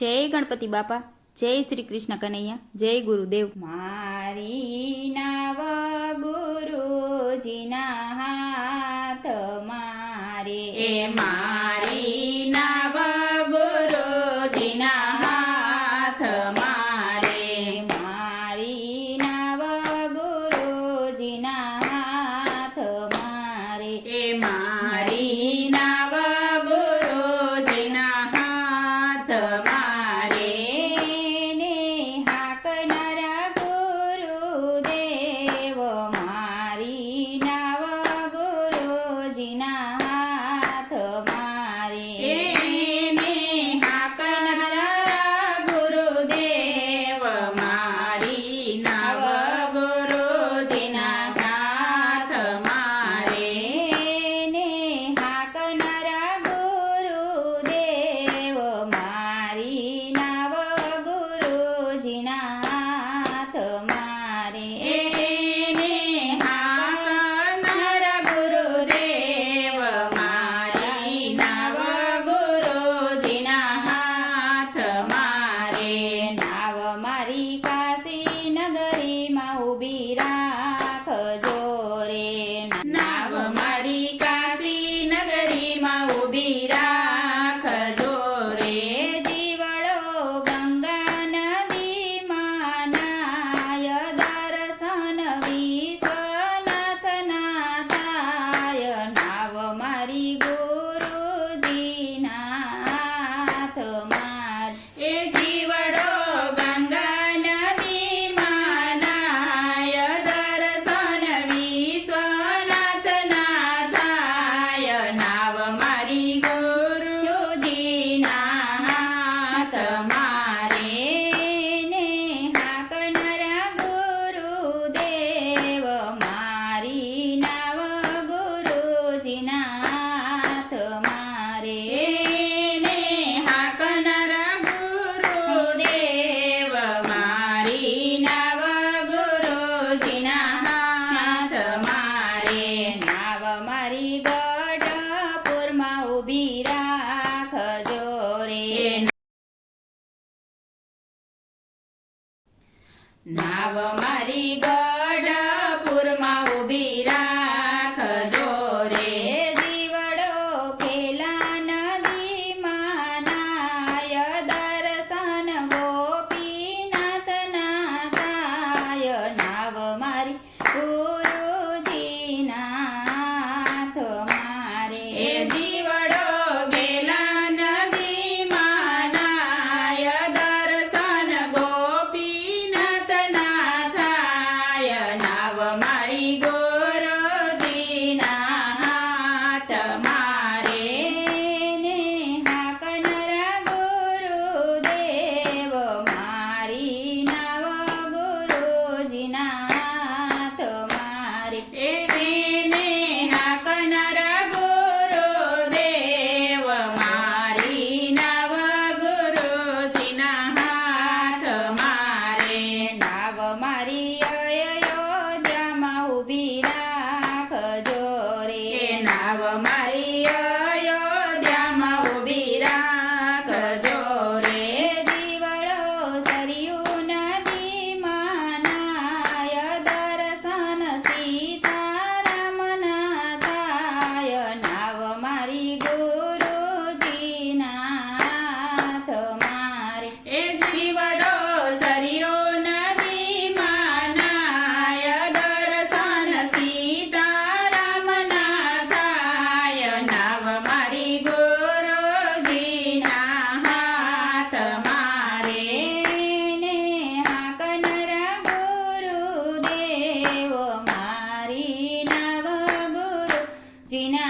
જય ગણપતિ બાપા, જય શ્રી કૃષ્ણ કનૈયા, જય ગુરુદેવ. મારી નાવ ગુરુજીના હાથ મારે, એ મારી નાવ ગુરુજીના હાથ મારે, મારી નાવ ગુરુજીના હાથ મારે, એ મારી નાવ ગુરુજીના હાથ મારે, ને હાકનારા ગુરુદેવ, મારી નાવ ગુરુજીના હાથ મારે, એને હાકનારા ગુરુદેવ, મારી નાવ ગુરુજીના હાથ મારે, ને હાકનારા ગુરુદેવ, મારી નાવ ગુરુજીના હાથ મારે, એને હાકનારા ગુરુદેવ, મારી નાવ ગુરુજીના હાથ મારે, નાવ મારી કાશી નગરીમાં ઊભી રાખજો રે, નાવ મારી કાશી નગરીમાં ઊભી રાખજો રે, જીવડો ગંગા નદીમાં નાય, દર્શન વિશ્વનાથના થાય, નાવ મારી ગુરુજીના હાથ મારે, એ જીવડો ગંગા નદીમાં નાય, દર્શન વિશ્વનાથના થાય, નાવ મારી ગુરુજીના હાથ મારે, ને હાકનારા ગુરુદેવ, મારી નાવ ગુરુજીના હાથ મારે, એને હાકનારા ગુરુદેવ, મારી નાવ ગુરુજીના હાથ મારે, નાવ મારી ગઢપુરમાં ઊભી રાખજો રે, નાવ મારી ગઢપુરમાં ઊભી રાખજો રે, જીવડો ખેલા નદીમાં નાય, દર્શન ગોપીનાથના થાય, નાવ મારી ગુરુજીના હાથ મારે, એ જીવડો ગેલા નદીમાં નાય, દર્શન ગોપીનાથના થાય, નાવ મારી ગુરુજીના હાથ મારે, ને હાકનારા ગુરુદેવ, મારી નાવ ગુરુજીના હાથ મારે, એને હાકનારા ગુરુદેવ, મારી નાવ ગુરુજીના હાથ મારે, નાવ મારી અયોધ્યામાં ઊભી રાખજો રે, એ નાવ મારી અયોધ્યામાં ઊભી રાખજો રે, જીવડો સરયુ નદીમાં નાય, દર્શન સીતારામના થાય, નાવ મારી ગુરુજીના હાથ મારે, એ જીવડો સરયુ નદીમાં નાય, દર્શન સીતારામના થાય, નાવ મારી ગુરુજીના હાથ મારે, ને હાકનારા ગુરુદેવ, મારી નાવ ગુરુજીના